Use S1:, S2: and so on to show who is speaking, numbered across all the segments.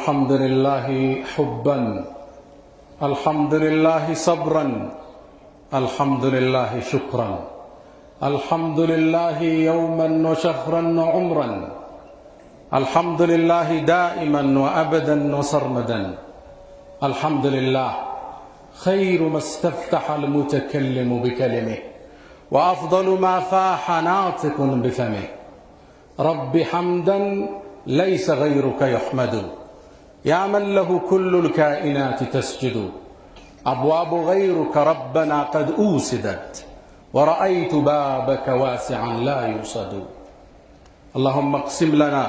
S1: الحمد لله حبا، الحمد لله صبرا، الحمد لله شكرا، الحمد لله يوما وشهرا وعمرا، الحمد لله دائما وأبدا وسرمدا. الحمد لله خير ما استفتح المتكلم بكلمه، وأفضل ما فاح ناطق بفمه. رب حمدا ليس غيرك يحمد، يا من له كل الكائنات تسجد. أبواب غيرك ربنا قد أوسدت، ورأيت بابك واسعا لا يوصد. اللهم اقسم لنا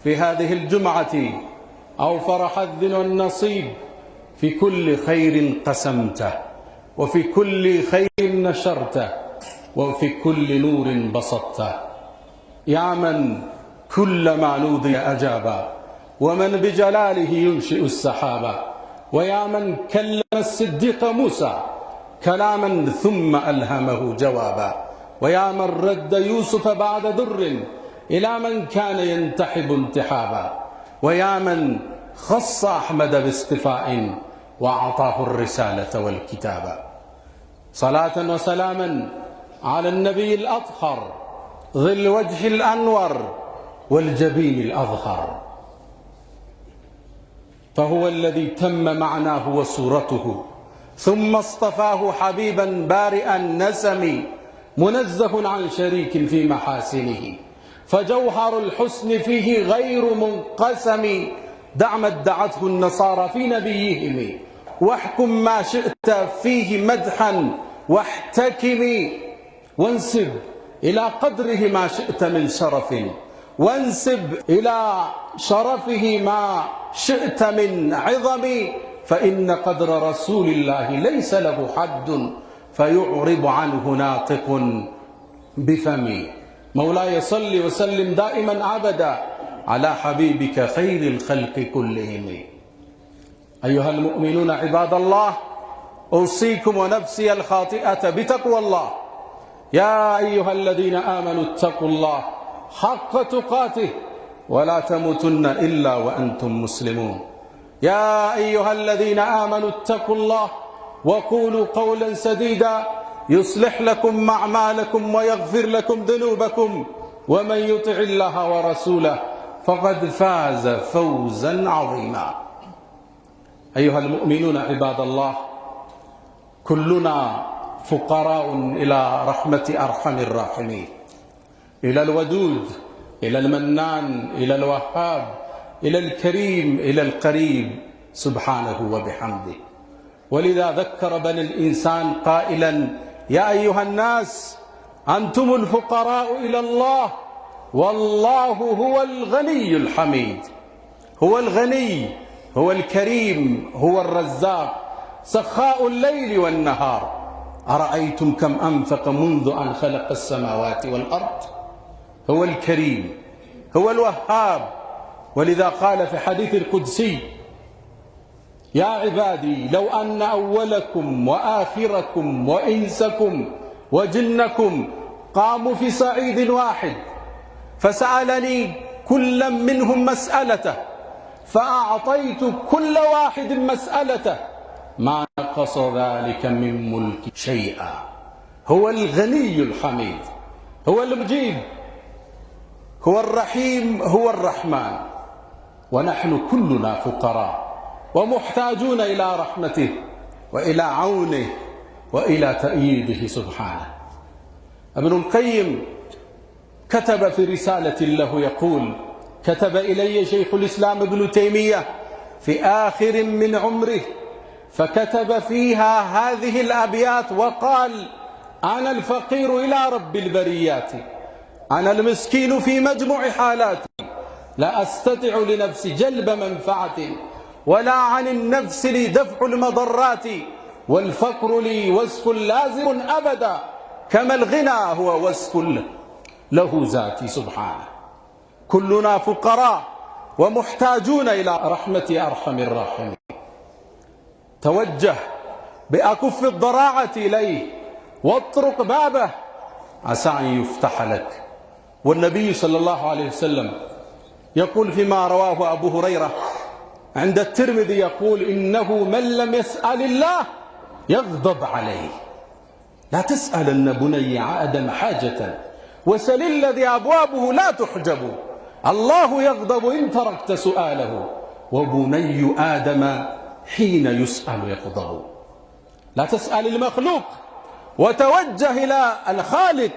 S1: في هذه الجمعة أوفر حظ والنصيب في كل خير قسمته، وفي كل خير نشرته، وفي كل نور بسطته. يا من كلما نودي أجابا، ومن بجلاله ينشئ السحابا، ويا من كلم الصديق موسى كلاما ثم ألهمه جوابا، ويا من رد يوسف بعد در إلى من كان ينتحب انتحابا، ويا من خص أحمد باصطفاء وأعطاه الرسالة والكتابا. صلاة وسلاما على النبي الأطهر ذي الوجه الأنور والجبين الأظهر، فهو الذي تم معناه وصورته، ثم اصطفاه حبيبا بارئ النسم، منزه عن شريك في محاسنه، فجوهر الحسن فيه غير منقسم. دع ما ادعته النصارى في نبيهم، واحكم ما شئت فيه مدحا واحتكم، وانسب إلى قدره ما شئت من شرف، وانسب إلى شرفه ما شئت من عظم. فإن قدر رسول الله ليس له حد، فيعرب عنه ناطق بفمي. مولاي صل وسلم دائما أبدا على حبيبك خير الخلق كلهم. أيها المؤمنون عباد الله، أوصيكم ونفسي الخاطئة بتقوى الله. يا أيها الذين آمنوا اتقوا الله حق تقاته، ولا تموتن إلا وأنتم مسلمون. يا أيها الذين آمنوا اتقوا الله وقولوا قولا سديدا يصلح لكم أعمالكم ويغفر لكم ذنوبكم، ومن يطع الله ورسوله فقد فاز فوزا عظيما. أيها المؤمنون عباد الله، كلنا فقراء إلى رحمة أرحم الراحمين، إلى الودود، إلى المنان، إلى الوهاب، إلى الكريم، إلى القريب سبحانه وبحمده. ولذا ذكر بني الإنسان قائلا: يا أيها الناس أنتم الفقراء إلى الله، والله هو الغني الحميد. هو الغني، هو الكريم، هو الرزاق، سخاء الليل والنهار. أرأيتم كم أنفق منذ أن خلق السماوات والأرض؟ هو الكريم، هو الوهاب. ولذا قال في حديث القدسي: يا عبادي لو أن أولكم وآخركم وإنسكم وجنكم قاموا في صعيد واحد فسألني كل منهم مسألته، فأعطيت كل واحد مسألته، ما نقص ذلك من ملك شيئا. هو الغني الحميد، هو المجيب، هو الرحيم، هو الرحمن. ونحن كلنا فقراء ومحتاجون إلى رحمته وإلى عونه وإلى تأييده سبحانه. ابن القيم كتب في رسالة له يقول: كتب إلي شيخ الإسلام ابن تيمية في آخر من عمره، فكتب فيها هذه الأبيات وقال: أنا الفقير إلى رب البريات، أنا المسكين في مجموع حالاتي، لا أستطيع لنفسي جلب منفعة، ولا عن النفس لي دفع المضرات، والفقر لي وصف لازم أبدا، كما الغنى هو وصف له ذاتي سبحانه. كلنا فقراء ومحتاجون إلى رحمة أرحم الراحمين. توجه بأكف الضراعة إليه واطرق بابه، عسى أن يفتح لك. والنبي صلى الله عليه وسلم يقول فيما رواه أبو هريرة عند الترمذي يقول إنه من لم يسأل الله يغضب عليه. لا تسألن بني آدم حاجة وسل الذي أبوابه لا تحجب. الله يغضب إن تركت سؤاله وبني آدم حين يسأل يغضب. لا تسأل المخلوق وتوجه إلى الخالق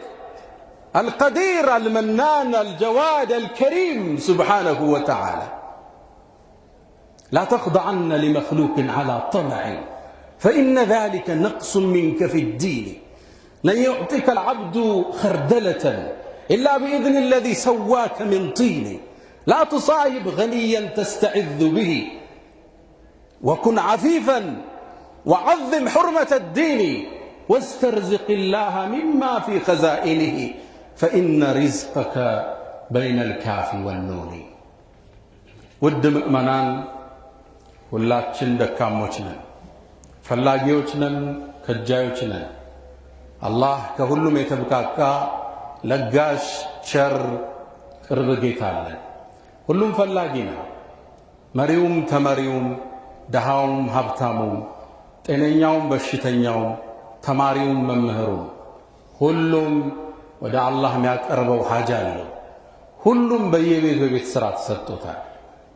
S1: القدير المنان الجواد الكريم سبحانه وتعالى. لا تخضعن لمخلوق على طمع فإن ذلك نقص منك في الدين. لن يعطيك العبد خردلة إلا بإذن الذي سواك من طين. لا تصاحب غنيا تستعذ به وكن عفيفا وعظم حرمة الدين واسترزق الله مما في خزائنه فإن رزقك بين الكاف والنون. ውድ ምእመናን ሁላችን ደካሞች ነን፣ ፈላጊዎች ነን፣ ከጃዮች ነን። አላህ ከሁሉም የተብቃቃ ለጋሽ ቸር ቅርብ ጌታ አለን። ሁሉም ፈላጊ ነው። መሪውም ተመሪውም፣ ደሃውም ሀብታሙም፣ ጤነኛውም በሽተኛውም፣ ተማሪውም መምህሩም ሁሉም ወደ አላህ የሚያቀርበው ሐጃ አለው። ሁሉም በየቤት ሥራ ተሰጥቶታል።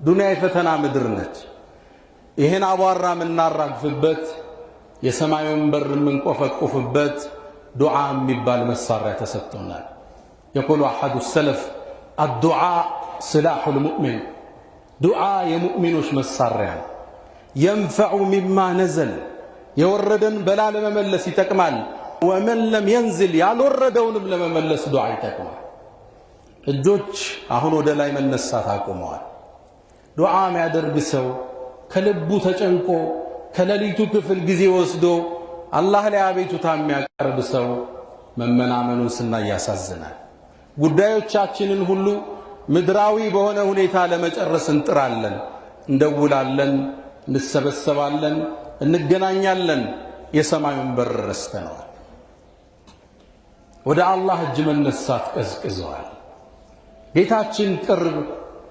S1: ዱንያ የፈተና ምድር ነች። ይህን አቧራ የምናራግፍበት የሰማዩን በር የምንቆፈቁፍበት ዱዓ የሚባል መሳሪያ ተሰጥቶናል። የቁሉ አሐዱ ሰለፍ አዱዓ ስላሑ ልሙእሚን፣ ዱዓ የሙእሚኖች መሳሪያ የንፈዑ ሚማ ነዘል፣ የወረደን በላ ለመመለስ ይጠቅማል። ወመን ለም የንዝል፣ ያልወረደውንም ለመመለስ ዱዓ ይጠቅማል። እጆች አሁን ወደ ላይ መነሳት አቁመዋል። ዱዓ የሚያደርግ ሰው ከልቡ ተጨንቆ ከሌሊቱ ክፍል ጊዜ ወስዶ አላህ ላይ አቤቱታ የሚያቀርብ ሰው መመናመኑን ስናይ ያሳዝናል። ጉዳዮቻችንን ሁሉ ምድራዊ በሆነ ሁኔታ ለመጨረስ እንጥራለን፣ እንደውላለን፣ እንሰበሰባለን፣ እንገናኛለን። የሰማዩን በር ረስተነዋል። ወደ አላህ እጅ መነሳት ቀዝቅዘዋል። ጌታችን ቅርብ፣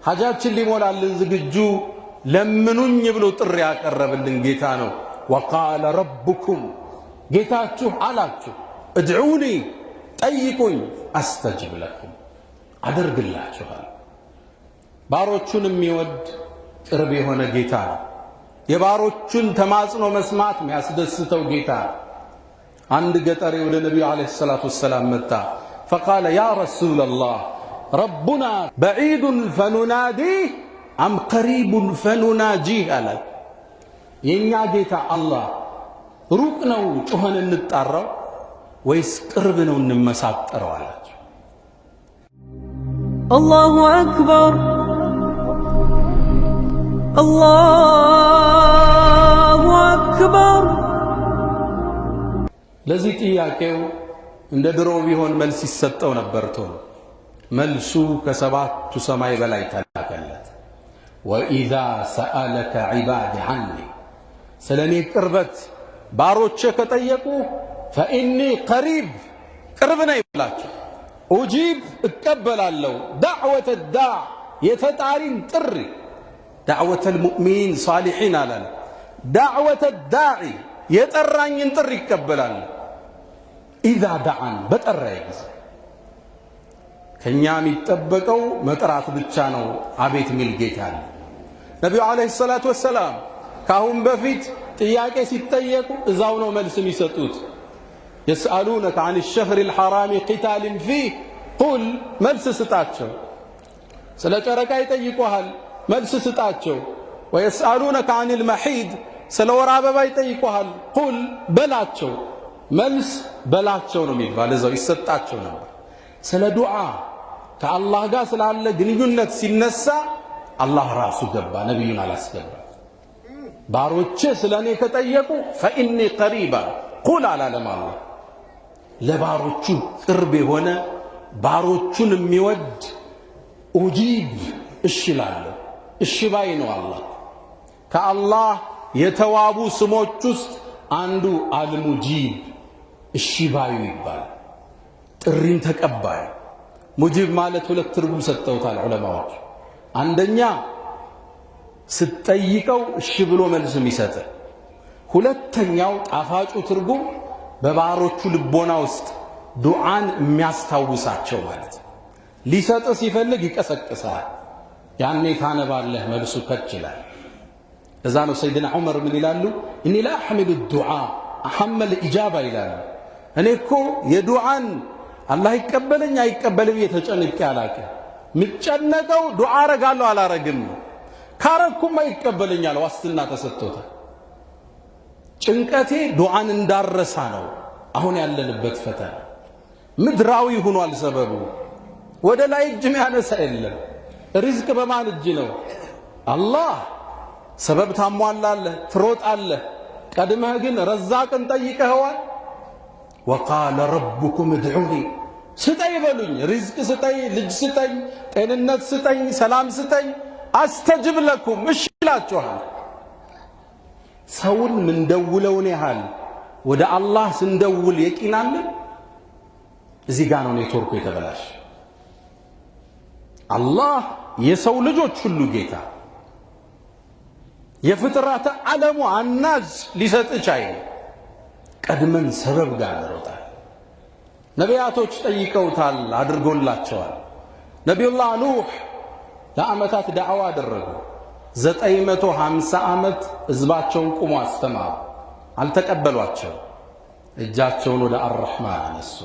S1: ሐጃችን ሊሞላልን ዝግጁ፣ ለምኑኝ ብሎ ጥሪ ያቀረበልን ጌታ ነው። ወቃለ ረብኩም፣ ጌታችሁ አላችሁ፣ እድዑኒ፣ ጠይቁኝ፣ አስተጅብ ለኩም፣ አደርግላችኋል። ባሮቹን የሚወድ ቅርብ የሆነ ጌታ ነው። የባሮቹን ተማጽኖ መስማት የሚያስደስተው ጌታ ነው። አንድ ገጠሬ ወደ ነቢዩ ዓለይሂ ሰላቱ ወሰላም መጣ። ፈቃለ ያ ረሱለላህ ረቡና በዒዱን ፈኑናዲህ አም ቀሪቡን ፈኑናጂህ አለ። የእኛ ጌታ አላህ ሩቅ ነው ጮኸን እንጣራው ወይስ ቅርብ ነው እንመሳጠረው አላቸው።
S2: አላሁ አክበር አላሁ አክበር።
S1: ለዚህ ጥያቄው እንደ ድሮ ቢሆን መልስ ይሰጠው ነበር። ቶሎ መልሱ ከሰባቱ ሰማይ በላይ ተላከለት። ወኢዛ ሰአለከ ዒባዲ ዐኒ፣ ስለ እኔ ቅርበት ባሮቼ ከጠየቁ ፈኢኒ ቀሪብ፣ ቅርብ ነኝ ብላቸው። ኡጂብ፣ እቀበላለሁ። ዳዕወተ ዳዕ፣ የተጣሪን ጥሪ። ዳዕወተ ልሙእሚኒን ሳሊሒን አላለ። ዳዕወተ ዳዒ፣ የጠራኝን ጥሪ ይቀበላለሁ። ኢዛ ዳዓን፣ በጠራኝ ጊዜ። ከእኛ የሚጠበቀው መጥራት ብቻ ነው። አቤት ሚል ጌታ አለ። ነቢዩ ዓለይሂ ሰላቱ ወሰላም ከአሁን በፊት ጥያቄ ሲጠየቁ እዛው ነው መልስ የሚሰጡት። የስአሉነከ ዐን ሸህሪ ልሐራሚ ቂታልን ፊህ ቁል፣ መልስ ስጣቸው። ስለ ጨረቃ ይጠይቁሃል፣ መልስ ስጣቸው። ወየስአሉነከ ዐን ልመሒድ፣ ስለ ወር አበባ ይጠይቁሃል፣ ቁል፣ በላቸው። መልስ በላቸው ነው የሚባል፣ እዛው ይሰጣቸው ነበር። ስለ ዱዓ ከአላህ ጋር ስላለ ግንኙነት ሲነሳ አላህ ራሱ ገባ፣ ነቢዩን አላስገባ። ባሮቼ ስለ እኔ ከጠየቁ ፈኢኒ ቀሪባ ቁል አላለም አላህ። ለባሮቹ ቅርብ የሆነ ባሮቹን የሚወድ ኡጂብ፣ እሺ ላለሁ፣ እሺ ባይ ነው አላህ። ከአላህ የተዋቡ ስሞች ውስጥ አንዱ አልሙጂብ፣ እሺ ባዩ ይባላል። ጥሪን ተቀባይ። ሙጂብ ማለት ሁለት ትርጉም ሰጥተውታል ዑለማዎች። አንደኛ ስትጠይቀው እሺ ብሎ መልስ የሚሰጥ። ሁለተኛው ጣፋጩ ትርጉም በባሮቹ ልቦና ውስጥ ዱዓን የሚያስታውሳቸው ማለት ሊሰጥ ሲፈልግ ይቀሰቅሳል። ያኔ ታነባለህ፣ መልሱ ከች ይላል። እዛ ነው ሰይድና ዑመር ምን ይላሉ? እኒ ላ አሕሚሉ ዱዓ አሐመል ኢጃባ ይላሉ። እኔ እኮ የዱዓን አላህ ይቀበለኝ አይቀበልም የተጨነቀ ያላቀ ምጨነቀው ዱዓ አረጋለሁ አላረግም፣ ካረኩም አይቀበለኛል ዋስትና ተሰጥቶታል። ጭንቀቴ ዱዓን እንዳረሳ ነው። አሁን ያለንበት ፈተና ምድራዊ ሆኗል ሰበቡ። ወደ ላይ እጅ የሚያነሳ የለም። ሪዝቅ በማን እጅ ነው? አላህ ሰበብ ታሟላለህ፣ ትሮጣለህ። ቀድመህ ግን ረዛቅን ጠይቀኸዋል። ወቃለ ረቡኩም እድዑኒ ስጠኝ በሉኝ፣ ሪዝቅ ስጠኝ፣ ልጅ ስጠኝ፣ ጤንነት ስጠኝ፣ ሰላም ስጠኝ፣ አስተጅብ ለኩም እሺ እላችኋል። ሰውን ምንደውለውን ያህል ወደ አላህ ስንደውል የቂናለን። እዚህ ጋር ነው ኔትወርኩ የተበላሽ። አላህ የሰው ልጆች ሁሉ ጌታ፣ የፍጥረተ ዓለሙ አናዝ ሊሰጥ ቻይ። ቀድመን ሰበብ ጋር እንሮጣል። ነቢያቶች ጠይቀውታል፣ አድርጎላቸዋል። ነቢዩላህ ኑህ ለዓመታት ዳዕዋ አደረጉ። 950 ዓመት ሕዝባቸውን ቁሞ አስተማሩ። አልተቀበሏቸው። እጃቸውን ወደ አርረሕማን አነሱ።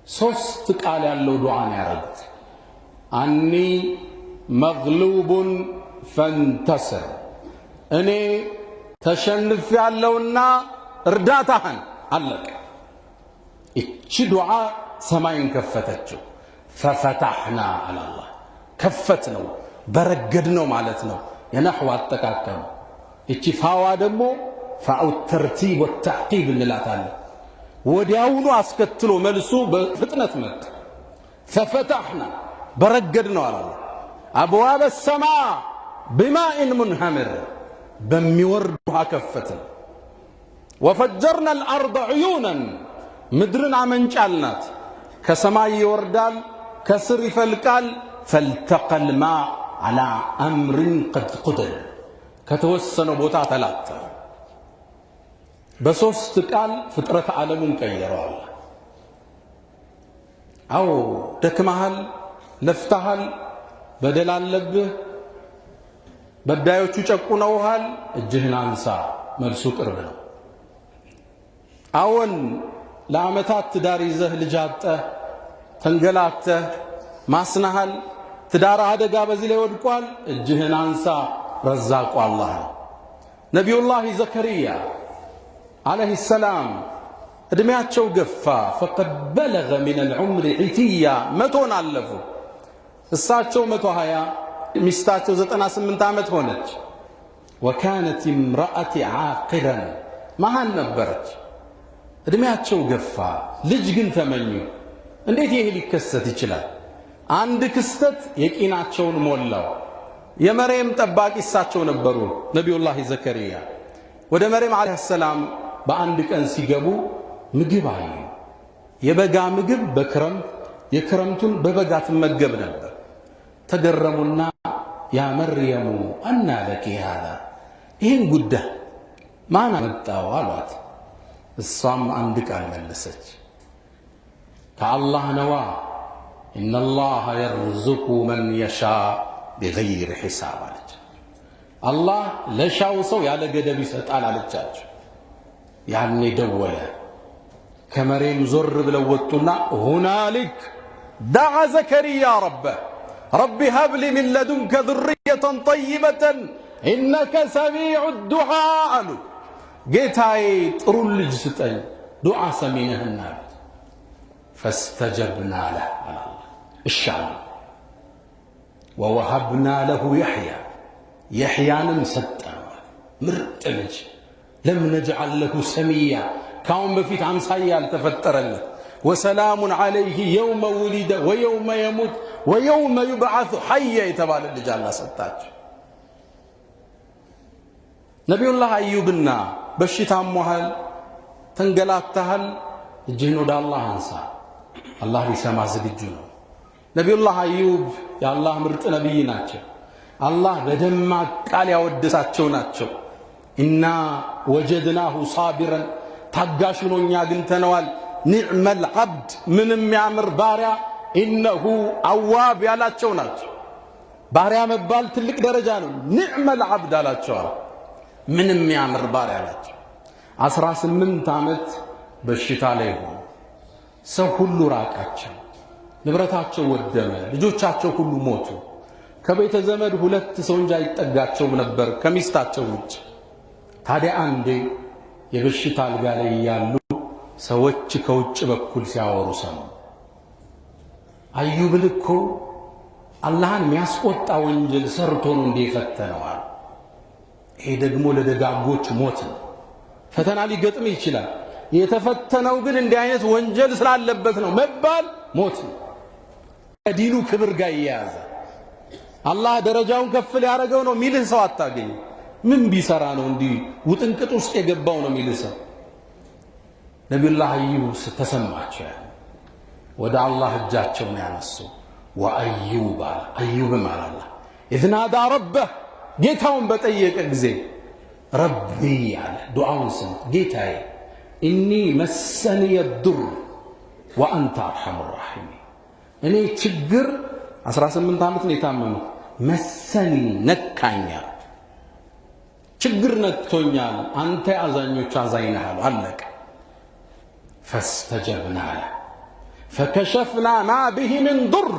S1: 3 ቃል ያለው ዱዓን ያረጉት። አኒ መግሉቡን ፈንተስር፣ እኔ ተሸንፍ ያለውና እርዳታህን። አለቀ። እቺ ዱዓ ሰማይን ከፈተችው። ፈፈታሕና አላላህ ከፈት ነው በረገድ ነው ማለት ነው የነሕው አጠቃቀም። እቺ ፋዋ ደግሞ ፋኡ ተርቲብ ወተዕቂብ እንላታለን። ወዲያውኑ አስከትሎ መልሱ በፍጥነት መጣ። ፈፈታሕና በረገድ ነው አላላህ። አብዋበ ሰማ ቢማኢን ሙንሃምር፣ በሚወርድ ውሃ ከፈትን። ወፈጀርና አልአርض ዕዩነን፣ ምድርን አመንጫልናት። ከሰማይ ይወርዳል፣ ከስር ይፈልቃል። ፈልተቀል ማ ዓላ አምርን ቀድ ቁድር፣ ከተወሰነው ቦታ ተላተ። በ3 ቃል ፍጥረት ዓለሙን ቀየረዋል። አዎ ደክመሃል፣ ለፍተሃል፣ በደል አለብህ፣ በዳዮቹ ጨቁነውሃል፣ እጅህን አንሳ፣ መልሱ ቅርብ ነው። አዎን ለዓመታት ትዳር ይዘህ ልጅ አጥተህ ተንገላተህ ማስናሃል፣ ትዳር አደጋ በዚህ ላይ ወድቋል፣ እጅህን አንሳ፣ ረዛቁ አላህ ነው። ነቢዩላህ ዘከርያ ዓለይሂ ሰላም ዕድሜያቸው ገፋ። ፈቀድ በለገ ሚነል ዑምሪ ዒትያ፣ 100ን አለፉ። እሳቸው 120፣ ሚስታቸው 98 ዓመት ሆነች። ወካነት እምረአቲ ዓቂረን፣ መሃን ነበረች። ዕድሜያቸው ገፋ፣ ልጅ ግን ተመኙ። እንዴት ይሄ ሊከሰት ይችላል? አንድ ክስተት የቂናቸውን ሞላው። የመርየም ጠባቂ እሳቸው ነበሩ፣ ነቢዩላህ ዘከርያ። ወደ መርየም ዓለይሃ ሰላም በአንድ ቀን ሲገቡ ምግብ አዩ። የበጋ ምግብ በክረምት የክረምቱን በበጋ ትመገብ ነበር። ተገረሙና ያ መርየሙ አና ለኪ ሃዛ፣ ይህን ጉዳይ ማን አመጣው አሏት። እሷም አንድ ቃል መለሰች፣ ከአላህ ነዋ፣ ኢነላህ የርዙቁ መን የሻ ቢገይር ሒሳብ አለች። አላህ ለሻው ሰው ያለ ገደብ ይሰጣል አለቻቸው። ያኔ ደወለ። ከመሬም ዞር ብለው ወጡና ሁናሊክ ደዓ ዘከርያ ረበህ ረቢ ሀብሊ ሚን ለዱንከ ዙርየተን ጠይበተን ኢነከ ሰሚዑ ዱዓ አሉ። ጌታዬ ጥሩን ልጅ ስጠኝ፣ ዱዓ ሰሚ ነህና አሉት። ፈስተጀብና ለህ አለ እሻለ። ወወሀብና ለሁ የሕያ፣ የሕያንም ሰጠነዋል፣ ምርጥ ልጅ። ለም ነጅዐል ለሁ ሰሚያ፣ ካሁን በፊት አምሳያ ያልተፈጠረለት። ወሰላሙን ዓለይህ የውመ ውሊደ ወየውመ የሙት ወየውመ ዩብዓሱ ሐየ የተባለ ልጅ አላህ ሰጣቸው። ነቢዩላህ አዩብና በሽታ ሞሃል፣ ተንገላታሃል፣ እጅህን ወደ አላህ አንሳ፣ አላህ ሊሰማ ዝግጁ ነው። ነቢዩላህ አዩብ የአላህ ምርጥ ነቢይ ናቸው። አላህ በደማቅ ቃል ያወደሳቸው ናቸው። ኢና ወጀድናሁ ሳቢረን ታጋሽ ሆኖ እኛ አግኝተነዋል። ኒዕመል ዐብድ ምንም ያምር ባሪያ ኢነሁ አዋብ ያላቸው ናቸው። ባሪያ መባል ትልቅ ደረጃ ነው። ኒዕመል ዐብድ አላቸው። ምንም ያምር ባሪያ አላቸው። 18 ዓመት በሽታ ላይ ሆኑ። ሰው ሁሉ ራቃቸው፣ ንብረታቸው ወደመ፣ ልጆቻቸው ሁሉ ሞቱ። ከቤተ ዘመድ 2 ሰው እንጂ አይጠጋቸውም ነበር ከሚስታቸው ውጭ። ታዲያ አንዴ የበሽታ አልጋ ላይ ያሉ ሰዎች ከውጭ በኩል ሲያወሩ ሰሙ። አዩብን እኮ አላህን የሚያስቆጣ ወንጀል ሰርቶ ነው እንደ ፈተነዋል። ይሄ ደግሞ ለደጋጎች ሞት ነው። ፈተና ሊገጥም ይችላል። የተፈተነው ግን እንዲህ አይነት ወንጀል ስላለበት ነው መባል ሞት ነው። ከዲኑ ክብር ጋር ይያያዘ አላህ ደረጃውን ከፍ ሊያደርገው ነው ሚልህ ሰው አታገኝ። ምን ቢሰራ ነው እንዲህ ውጥንቅጥ ውስጥ የገባው ነው ሚልህ ሰው። ነቢዩላህ አዩብ ተሰማቸው። ወደ አላህ እጃቸውን ያነሱ። ወአዩብ አዩብም አላህ ኢዝ ናዳ ረበህ ጌታውን በጠየቀ ጊዜ ረቢ አለ። ዱዓውን ስምት ጌታዬ ኢኒ መሰንየ ዱር ወአንተ አርሐሙ ራሒሚን። እኔ ችግር 18 ዓመት ነው የታመመው። መሰኒ ነካኛ፣ ችግር ነክቶኛል፣ አንተ አዛኞች አዛኝ ነህ አሉ። አለቀ። ፈስተጀብና ለ ፈከሸፍና ማ ብሂ ምን ዱር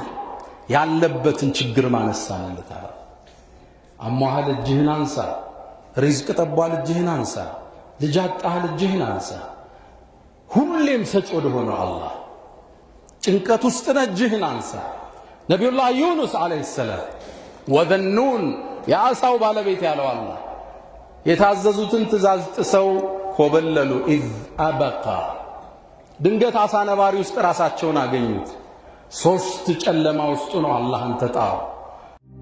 S1: ያለበትን ችግር ማነሳንለት አለ። አሟሃል እጅህን አንሳ፣ ሪዝቅ ጠቧል እጅህን አንሳ፣ ልጅ አጣሃል እጅህን አንሳ። ሁሌም ሰጭ ወደ ሆነው አላህ ጭንቀት ውስጥ ነህ እጅህን አንሳ። ነቢዩላህ ዩኑስ ዓለይሂ ሰላም ወዘኑን የዓሣው ባለቤት ያለው አላህ የታዘዙትን ትእዛዝ ጥሰው ኮበለሉ። ኢዝ አበቃ ድንገት ዓሣ ነባሪ ውስጥ ራሳቸውን አገኙት። 3 ጨለማ ውስጡ ነው አላህን ተጣሩ።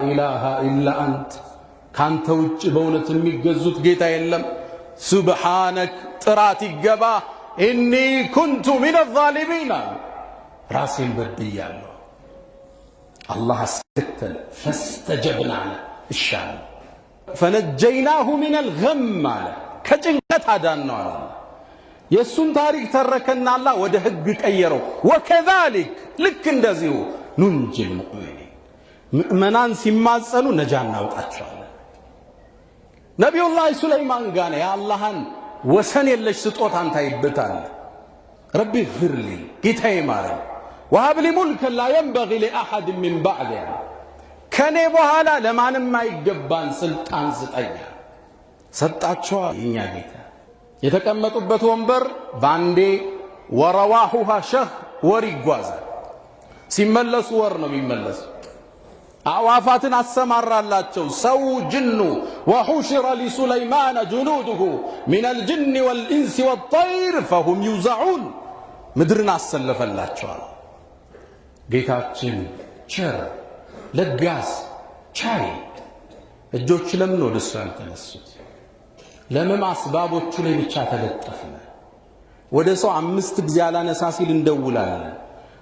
S1: ኢላሃ ኢላ አንት ካንተ ውጭ በእውነት የሚገዙት ጌታ የለም። ሱብሓነክ ጥራት ይገባ። ኢኒ ኩንቱ ሚነ ዛሊሚን ራሴን በድያለሁ። አላህ አስከተለ። ፈስተጀብና ለ እሻለ ፈነጀይናሁ ሚነል ገም አለ ከጭንቀት አዳነው አለ። የእሱን ታሪክ ተረከና አላህ ወደ ህግ ቀየረው። ወከዛሊክ ልክ እንደዚሁ ኑንጂል ሙእሚኒን ምእመናን ሲማጸኑ ነጃ እናውጣቸዋለን። ነቢዩላህ ሱለይማን ጋር የአላህን ወሰን የለሽ ስጦታን ታይበታል። ረቢ ግፊርሊ ጌታዬ ማረኝ፣ ወሀብሊ ሙልከን ላ የንበጊ ሊአሐድ ሚን ባዕድ ከኔ በኋላ ለማንም አይገባን ስልጣን ስጠኛ። ሰጣቸዋ የእኛ ጌታ። የተቀመጡበት ወንበር ባንዴ ወረዋሁሃ ሸህ ወር ይጓዛል። ሲመለሱ ወር ነው የሚመለሱ። አዕዋፋትን አሰማራላቸው ሰው ጅኑ። ወሑሽረ ሊሱለይማነ ጁኑዱሁ ሚነል ጅኒ ወልኢንሲ ወጠይር ፈሁም ዩዘዑን። ምድርን አሰለፈላቸዋል። ጌታችን ቸር ለጋስ ቻይ። እጆች ለምን ወደ እሱ ያልተነሱት? ለምን አስባቦቹ ላይ ብቻ ተለጠፍነ? ወደ ሰው 5 ጊዜ አላነሳ ሲል እንደውላለን።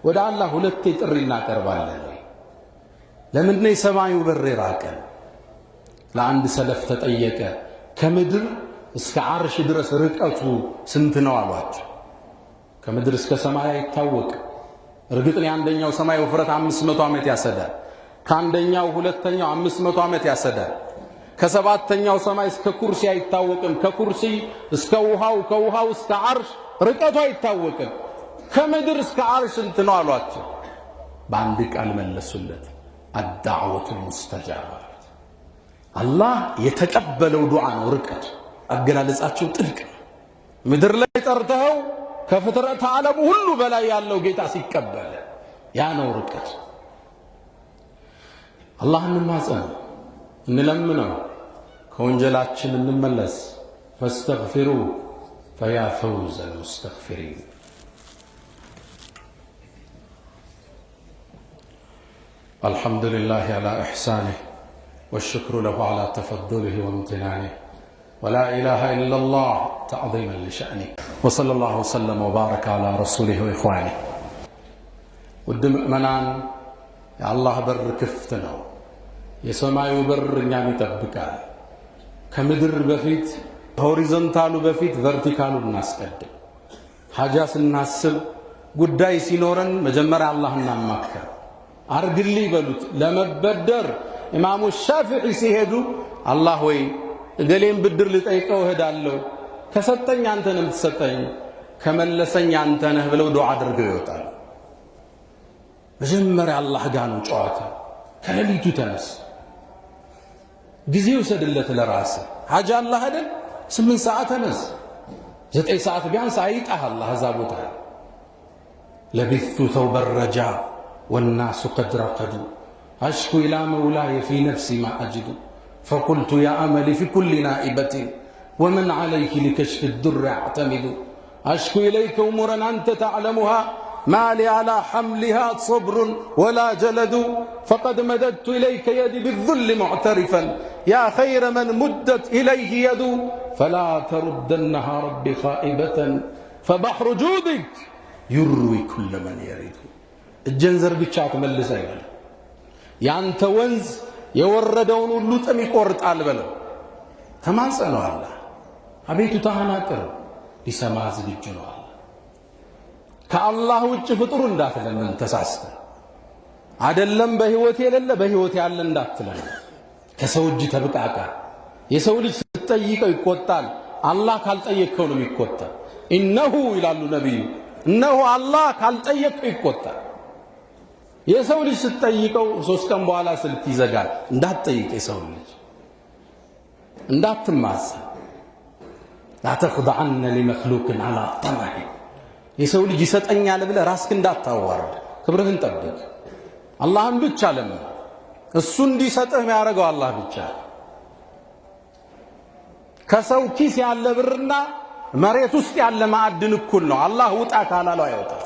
S1: ወደ አላህ 2 ጥሪ እናቀርባለን። ለምን ነው የሰማዩ በር የራቀን? ለአንድ ሰለፍ ተጠየቀ። ከምድር እስከ አርሽ ድረስ ርቀቱ ስንት ነው አሏቸው። ከምድር እስከ ሰማይ አይታወቅም። እርግጥ ነው አንደኛው ሰማይ ውፍረት 500 ዓመት ያሰዳል። ከአንደኛው ሁለተኛው 500 ዓመት ያሰዳል። ከሰባተኛው ሰማይ እስከ ኩርሲ አይታወቅም። ከኩርሲ እስከ ውሃው፣ ከውሃው እስከ አርሽ ርቀቱ አይታወቅም። ከምድር እስከ አርሽ ስንት ነው አሏቸው። በአንድ ቃል መለሱለት፣ አዳዕወቱ ሙስተጃባ። አላህ የተቀበለው ዱዓ ነው ርቀቱ። አገላለጻቸው ጥልቅ ነው። ምድር ላይ ጠርተኸው ከፍጥረት ዓለሙ ሁሉ በላይ ያለው ጌታ ሲቀበል ያ ነው ርቀቱ። አላህን እንማጸን፣ እንለምነው፣ ከወንጀላችን እንመለስ። ፈስተግፊሩ ፈያ ፈውዘ ልሙስተግፊሪን። አልሐምዱሊላህ ዐላ ኢሕሳኒህ ወሽክሩ ለሁ ዐላ ተፈዱሊህ ወምትናኒህ ወላ ኢላሃ ኢለላህ ተዕዚመን ሊሸእኒህ ወሰለላሁ ወሰለም ወባረከ ዐላ ረሱሊህ ወኢኽዋኒህ። ውድ ምእመናን የአላህ በር ክፍት ነው። የሰማዩ በር እኛን ይጠብቃል። ከምድር በፊት ሆሪዞንታሉ በፊት ቨርቲካሉ እናስቀድም። ሐጃ ስናስብ ጉዳይ ሲኖረን መጀመሪያ አላህ እናማከር። አርግልኝ በሉት። ለመበደር ኢማሙ ሻፊዒ ሲሄዱ አላህ ወይ እገሌን ብድር ልጠይቀው እሄዳለሁ፣ ከሰጠኝ አንተ ነህ የምትሰጠኝ፣ ከመለሰኝ አንተ ነህ ብለው ዱዓ አድርገው ይወጣሉ። መጀመሪያ አላህ ጋር ነው ጨዋታ። ከሌሊቱ ተነስ፣ ጊዜ ውሰድለት ለራስህ። ሐጃ አላህ አይደል 8 ሰዓት ተነስ፣ 9 ሰዓት ቢያንስ አይጣህ አላህ እዛ ቦታ። ለቢቱ ተውበ ረጃ ወናሱ ቀድ ረቀዱ አሽኩ ኢላ መውላየ ፊ ነፍሲ ማ አጅዱ ፈቁልቱ ያ አመሊ ፊ ኩሊ ናኢበትን ወመን ዓለይኪ ሊከሽፍ ዱር አዕተሚዱ አሽኩ ኢለይከ እሙረን አንተ ተዕለሙሃ ما لي على حملها صبر ولا جلد فقد مددت إليك يدي بالذل معترفا يا خير من مدت إليه يد فلا تردنها ربي خائبة فبحر جودك يروي كل من يريد. الجنزر بيتشات ملس أيضا يانت ونز يوردون اللطم يقرط على البلد تمام سألوا الله أبيتو تهاناتر لسماز بالجنوة ከአላህ ውጭ ፍጡር እንዳትለን ተሳስተ አይደለም በህይወት የሌለ በህይወት ያለ እንዳትለን። ከሰው እጅ ተብቃቃ። የሰው ልጅ ስትጠይቀው ይቆጣል፣ አላህ ካልጠየቀው ነው የሚቆጣው። ኢነሁ ይላሉ ነብዩ፣ እነሆ አላህ ካልጠየቀው ይቆጣል። የሰው ልጅ ስትጠይቀው 3 ቀን በኋላ ስልክ ይዘጋል። እንዳትጠይቅ፣ የሰው ልጅ እንዳትማጸን። لا تخضعن لمخلوق على طمع የሰው ልጅ ይሰጠኛል ብለህ ራስክ እንዳታዋርድ፣ ክብርህን ጠብቅ። አላህን ብቻ ለምን እሱ እንዲሰጥህ የሚያደርገው አላህ ብቻ። ከሰው ኪስ ያለ ብርና መሬት ውስጥ ያለ ማዕድን እኩል ነው። አላህ ውጣ ካላለው አይወጣም።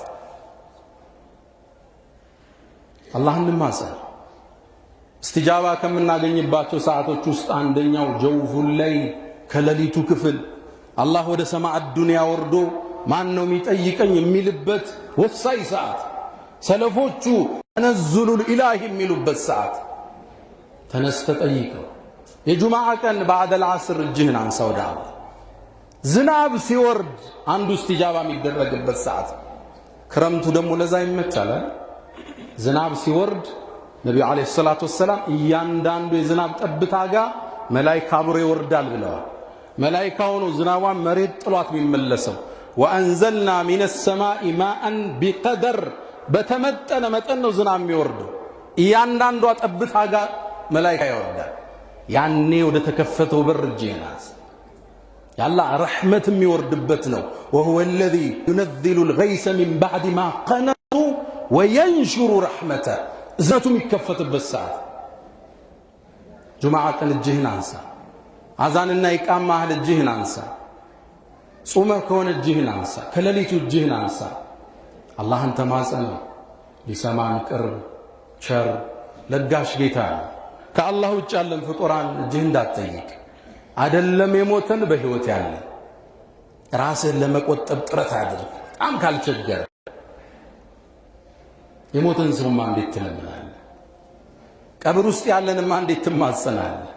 S1: አላህን እንማጸን። እስትጃባ ከምናገኝባቸው ሰዓቶች ውስጥ አንደኛው ጀውፉል ለይል ከሌሊቱ ክፍል አላህ ወደ ሰማዕ ዱንያ ወርዶ ማን ነው የሚጠይቀኝ የሚልበት ወሳኝ ሰዓት፣ ሰለፎቹ ተነዙሉል ኢላሂ የሚሉበት ሰዓት። ተነስተ ጠይቀው። የጁምዓ ቀን ባዕደል ዐስር እጅህን አንሳ ወደ አላህ። ዝናብ ሲወርድ አንዱ እስትጃባ የሚደረግበት ሰዓት። ክረምቱ ደግሞ ለዛ ይመቻል። ዝናብ ሲወርድ ነቢዩ ዓለይሂ ሰላቱ ወሰላም እያንዳንዱ የዝናብ ጠብታ ጋር መላኢካ አብሮ ይወርዳል ብለዋል። መላኢካው ነው ዝናቧን መሬት ጥሏት የሚመለሰው። ወአንዘልና ሚነ ሰማኢ ማአን ቢቀደር፣ በተመጠነ መጠን ነው ዝናብ የሚወርደው። እያንዳንዷ ጠብታ ጋር መላኢካ ይወርዳል። ያኔ ወደ ተከፈተው በር እጅህን አንሳ። የአላህ ረሕመት የሚወርድበት ነው። ወሁወ አለዚ ዩነዚሉ ልገይሰ ሚን ባዕድ ማ ቀነጡ ወየንሹሩ ረሕመተ፣ እዝነቱ የሚከፈትበት ሰዓት። ጁምዓ ቀን እጅህን አንሳ። አዛንና ኢቃማ መሃል እጅህን አንሳ። ጾመህ ከሆነ እጅህን አንሳ። ከሌሊቱ እጅህን አንሳ። አላህን ተማጸነው። ሊሰማን ቅርብ ቸር ለጋሽ ጌታ ነው። ከአላህ ውጭ ያለን ፍጡራን እጅህን እንዳትጠይቅ። አይደለም የሞተን በህይወት ያለ ራስህን ለመቆጠብ ጥረት አድርግ። በጣም ካልቸገረ የሞተን ሰውማ እንዴት ትለምናለህ? ቀብር ውስጥ ያለንማ እንዴት ትማጸናለህ?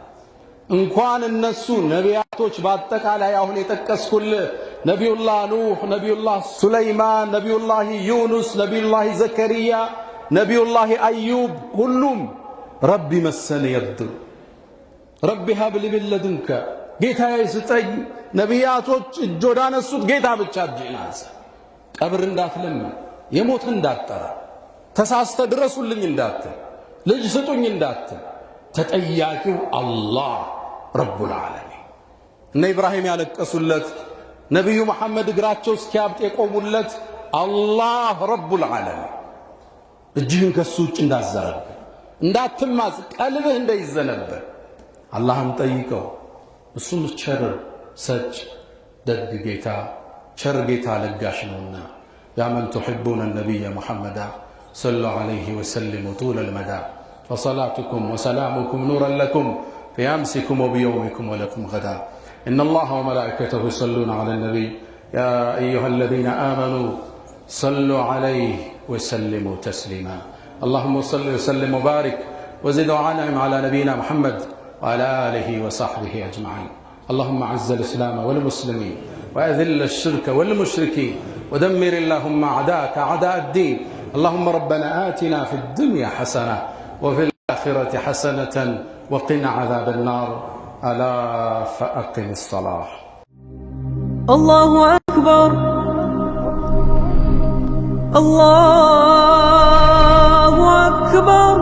S1: እንኳን እነሱ ነቢያቶች በአጠቃላይ አሁን የጠቀስኩልህ ነቢዩላህ ኑህ፣ ነቢዩላህ ሱለይማን፣ ነቢዩላህ ዩኑስ፣ ነቢዩላህ ዘከሪያ፣ ነቢዩላህ አዩብ ሁሉም ረቢ መሰነ የድር ረቢ ሀብሊ ሚን ለዱንከ፣ ጌታዬ ስጠኝ። ነቢያቶች እጅ ወዳነሱት ጌታ ብቻ እጅህን አንሳ። ቀብር እንዳትለምን፣ የሞተ እንዳትጠራ፣ ተሳስተ ድረሱልኝ እንዳትል፣ ልጅ ስጡኝ እንዳትል። ተጠያቂው አላህ ረቡል ዓለሚን። እነ ኢብራሂም ያለቀሱለት፣ ነቢዩ መሐመድ እግራቸው እስኪያብጥ የቆሙለት አላህ ረቡል ዓለሚን። እጅህን ከሱ ውጭ እንዳትዘረጋ፣ እንዳትማጽ፣ ቀልብህ እንዳይዘነበር አላህን ጠይቀው። እሱም ቸር ሰጭ ደግ ጌታ ቸር ጌታ ለጋሽ ነውና። ያ መን ቱሒቡነ ነቢየ ሙሐመዳ ሰሉ ዐለይሂ ወሰሊሙ ጡለል መዳ فصلاتكم وسلامكم نورا لكم في أمسكم وبيومكم ولكم غدا. إن الله وملائكته يصلون على النبي يا أيها الذين آمنوا صلوا عليه وسلموا تسليما. اللهم صل وسلم وبارك وزد وعنعم على نبينا محمد وعلى آله وصحبه أجمعين. اللهم أعز الإسلام والمسلمين وأذل الشرك والمشركين ودمر اللهم أعداءك أعداء الدين. اللهم ربنا آتنا في الدنيا حسنة وفي الآخرة حسنة وقنا عذاب النار. ألا فأقم الصلاة.
S2: الله أكبر الله أكبر.